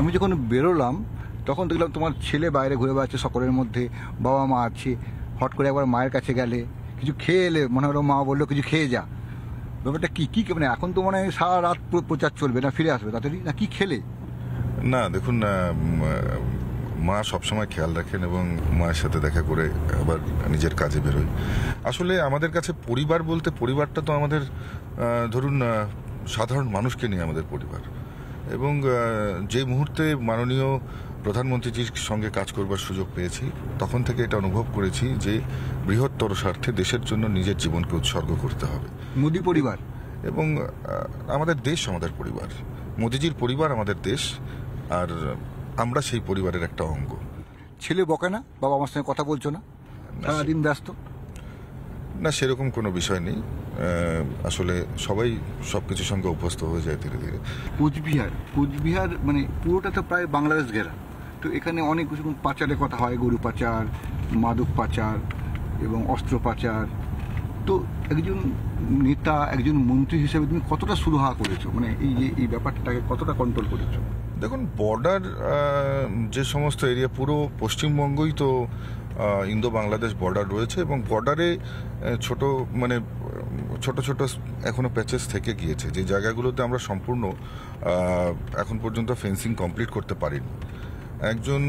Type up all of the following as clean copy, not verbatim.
আমি যখন বেরোলাম তখন দেখলাম তোমার ছেলে বাইরে ঘুরে বেড়াচ্ছে সকলের মধ্যে, বাবা মা আছে, হট করে একবার মায়ের কাছে গেলে, কিছু খেয়ে এলে, মনে হলো মা বললো কিছু খেয়ে যা। ব্যাপারটা কি কি মানে এখন তো মানে সারা রাত প্রচার চলবে না, ফিরে আসবে তাড়াতাড়ি, না কি খেলে? না দেখুন, মা সবসময় খেয়াল রাখেন এবং মায়ের সাথে দেখা করে আবার নিজের কাজে বেরোয়। আসলে আমাদের কাছে পরিবার বলতে, পরিবারটা তো আমাদের ধরুন সাধারণ মানুষকে নিয়ে আমাদের পরিবার। এবং যে মুহূর্তে মাননীয় প্রধানমন্ত্রীজির সঙ্গে কাজ করবার সুযোগ পেয়েছি তখন থেকে এটা অনুভব করেছি যে বৃহত্তর স্বার্থে দেশের জন্য নিজের জীবনকে উৎসর্গ করতে হবে। মোদি পরিবার এবং আমাদের দেশ আমাদের পরিবার, মোদিজির পরিবার আমাদের দেশ, আর আমরা সেই পরিবারের একটা অঙ্গ। ছেলে বকে না, বাবা আমার সঙ্গে কথা বলছো না, সারাদিন ব্যস্ত? না, সেরকম কোনো বিষয় নেই। আসলে সবাই সবকিছুর সঙ্গে অভ্যস্ত হয়ে যায় ধীরে ধীরে। কোচবিহার মানে পুরোটা তো প্রায় বাংলাদেশ ঘেরা, তো এখানে অনেক কিছু পাচারের কথা হয়, গরু পাচার, মাদক পাচার এবং অস্ত্র পাচার। তো একজন নেতা, একজন মন্ত্রী হিসেবে তুমি কতটা সুরাহা করেছো, মানে এই ব্যাপারটাকে কতটা কন্ট্রোল করেছো? দেখুন, বর্ডার যে সমস্ত এরিয়া, পুরো পশ্চিমবঙ্গই তো ইন্দো বাংলাদেশ বর্ডার রয়েছে এবং বর্ডারে ছোট ছোট এখনো প্যাচেস থেকে গিয়েছে, যে জায়গাগুলোতে আমরা সম্পূর্ণ এখন পর্যন্ত ফেন্সিং কমপ্লিট করতে পারিনি। একজন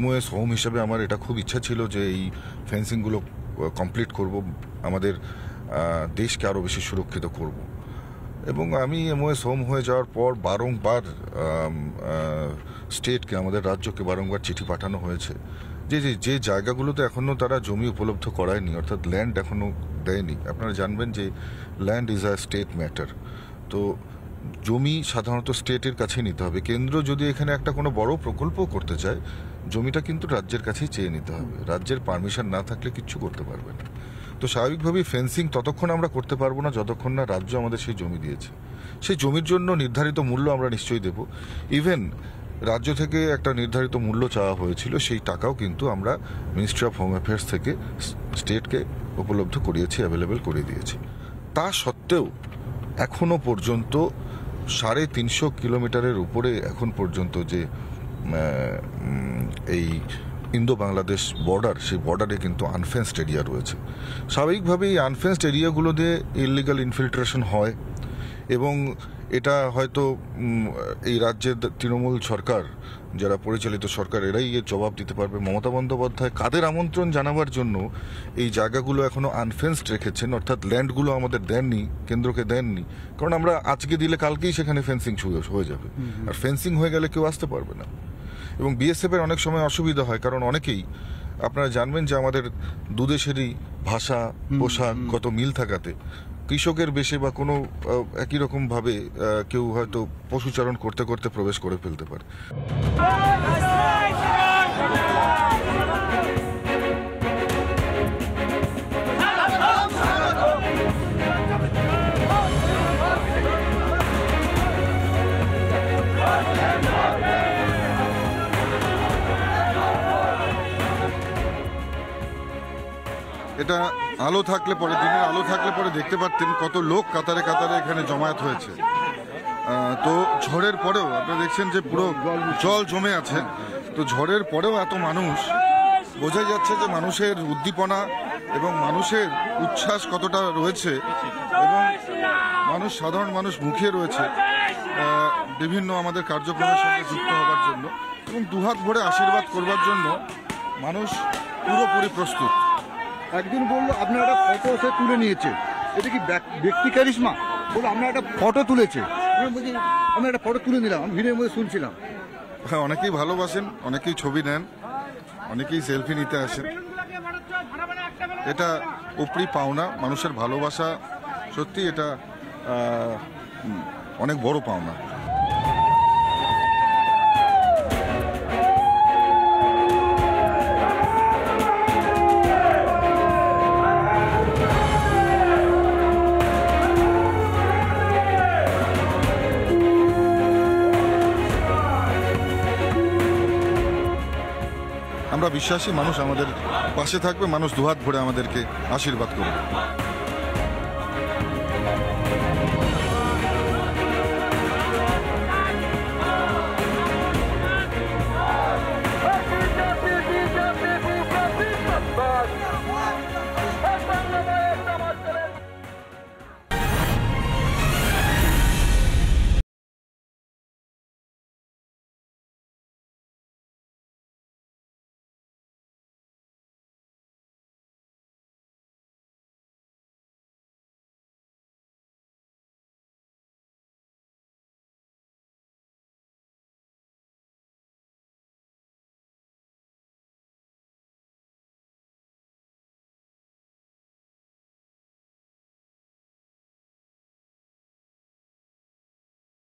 MOS হোম হিসেবে আমার এটা খুব ইচ্ছা ছিল যে এই ফেন্সিংগুলো কমপ্লিট করব, আমাদের দেশকে আরও বেশি সুরক্ষিত করব। এবং আমি MOS হোম হয়ে যাওয়ার পর বারংবার স্টেটকে, আমাদের রাজ্যকে বারংবার চিঠি পাঠানো হয়েছে যে জায়গাগুলোতে এখনও তারা জমি উপলব্ধ করায়নি, অর্থাৎ ল্যান্ড এখনও দেয়নি। আপনারা জানবেন যে land is a state matter, তো জমি সাধারণত স্টেটের কাছেই নিতে হবে। কেন্দ্র যদি এখানে একটা কোনো বড় প্রকল্প করতে চায়, জমিটা কিন্তু রাজ্যের কাছেই চেয়ে নিতে হবে, রাজ্যের পারমিশন না থাকলে কিচ্ছু করতে পারবে না। তো স্বাভাবিকভাবেই ফেন্সিং ততক্ষণ আমরা করতে পারবো না যতক্ষণ না রাজ্য আমাদের সেই জমি দিয়েছে। সেই জমির জন্য নির্ধারিত মূল্য আমরা নিশ্চয়ই দেব। ইভেন রাজ্য থেকে একটা নির্ধারিত মূল্য চাওয়া হয়েছিল, সেই টাকাও কিন্তু আমরা মিনিস্ট্রি অফ হোম অ্যাফেয়ার্স থেকে স্টেটকে উপলব্ধ করিয়েছি, অ্যাভেলেবেল করে দিয়েছি। তা সত্ত্বেও এখনো পর্যন্ত 350 কিলোমিটারের উপরে এখন পর্যন্ত যে এই ইন্দো বাংলাদেশ বর্ডার, সেই বর্ডারে কিন্তু আনফেন্সড এরিয়া রয়েছে। স্বাভাবিকভাবেই এই আনফেন্সড এরিয়াগুলোতে ইললিগাল ইনফিল্ট্রেশন হয় এবং এটা হয়তো এই রাজ্যের তৃণমূল সরকার, যারা পরিচালিত সরকার, এরাই এর জবাব দিতে পারবে। মমতা বন্দ্যোপাধ্যায় কাদের আমন্ত্রণ জানাবার জন্য এই জায়গাগুলো এখনো আনফেন্সড রেখেছেন, অর্থাৎ ল্যান্ডগুলো আমাদের দেননি, কেন্দ্রকে দেননি। কারণ আমরা আজকে দিলে কালকেই সেখানে ফেন্সিং হয়ে যাবে, আর ফেন্সিং হয়ে গেলে কেউ আসতে পারবে না। এবং BSF এর অনেক সময় অসুবিধা হয়, কারণ অনেকেই, আপনারা জানবেন যে আমাদের দুদেশেরই ভাষা, পোশাক কত মিল থাকাতে কৃষকের বেশে বা কোনো একই রকম ভাবে কেউ হয়তো পশুচারণ করতে করতে প্রবেশ করে ফেলতে পারে। এটা আলো থাকলে পরে, দিনের আলো থাকলে পরে দেখতে পারতেন কত লোক কাতারে কাতারে এখানে জমায়েত হয়েছে। তো ঝড়ের পরেও আপনারা দেখছেন যে পুরো জল জমে আছে। তো ঝড়ের পরেও এত মানুষ, বোঝাই যাচ্ছে যে মানুষের উদ্দীপনা এবং মানুষের উচ্ছ্বাস কতটা রয়েছে, এবং সাধারণ মানুষ মুখিয়ে রয়েছে বিভিন্ন আমাদের কার্যক্রমের সঙ্গে যুক্ত হবার জন্য, এবং দুহাত ভরে আশীর্বাদ করবার জন্য মানুষ পুরোপুরি প্রস্তুত। একজন বললো আপনার একটা ফটো সে তুলে নিয়েছে, এটা কি ব্যক্তি ক্যারিশমা? বললো আপনার একটা ফটো তুলেছে, আমি একটা ফটো তুলে নিলাম, আমি ভিডিওর মধ্যে শুনছিলাম। হ্যাঁ, অনেকেই ভালোবাসেন, অনেকেই ছবি নেন, অনেকেই সেলফি নিতে আসেন। এটা উপরি পাওনা, মানুষের ভালোবাসা, সত্যি এটা অনেক বড় পাওনা। আমরা বিশ্বাসী মানুষ আমাদের পাশে থাকবে, মানুষ দুহাত ভরে আমাদেরকে আশীর্বাদ করবে।